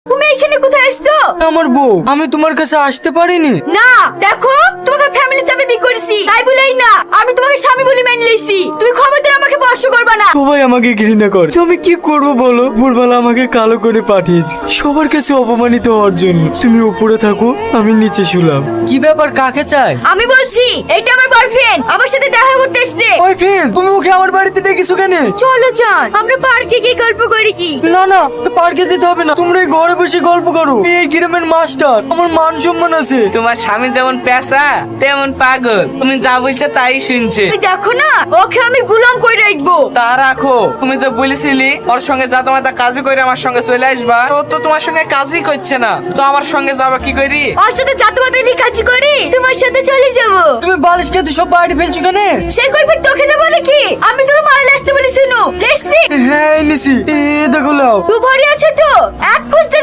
তুমি এখানে কোথায় আসছো? আমার বউ, আমি তোমার কাছে আসতে পারিনি। না দেখো, তোমাকে ফ্যামিলি চাপে বিয়ে করেছি, তাই বলেই না আমি তোমাকে স্বামী বলে মেনে লইছি। তুমি খবরদার আমাকে স্পর্শ করবে না। সবাই আমাকে ঘৃণা করে, তুমি কি করবো বলো? ভোরবেলা আমাকে কালো করে পাঠিয়েছে সবার কাছে অপমানিত হওয়ার জন্য। তুমি উপরে থাকো, আমি নিচে শুলাম। কি ব্যাপার, কাকে চাই? আমি বলছি এটা আমার বয়ফ্রেন্ড, আমার সাথে দেখা করতে এসেছে। ওই ফ্রেন্ড, তুমি ওকে আমার বাড়িতে ডেকেছো কেন? চলো চল আমরা পার্কে গিয়ে গল্প করি কি? না না, পার্কে যেতে হবে না, তোমরা এই ঘরে বসে গল্প করো। এই গ্রামের মাস্টার, আমার মান সম্মান আছে। তোমার স্বামী যেমন পেশা তেমন পাগল, তুমি যা বলছো তাই শুনছে। তুমি দেখো না, ওকে আমি গোলাম করে রাখবো। তা রাখো, তুমি যে বলেছিলি ওর সঙ্গে যা তোমার তা কাজই করে আমার সঙ্গে চলে আসবা, ও তো তোমার সঙ্গে কাজই করছে না, তো আমার সঙ্গে যাবা কি করি? ওর সাথে যাতে বাতালি কাজ করি, তোমার সাথে চলে যাবো। তুমি বালিশ খেতে সব বাইরে ফেলছো কেন? সে কৈফিয়ত তোকে দেবো নাকি? আমি তোকে মারলে আসতে বলেছি। দেখছি হ্যাঁ এনেছি, দেখো লাও। দু ভরি আছে তো, এক কুস্তি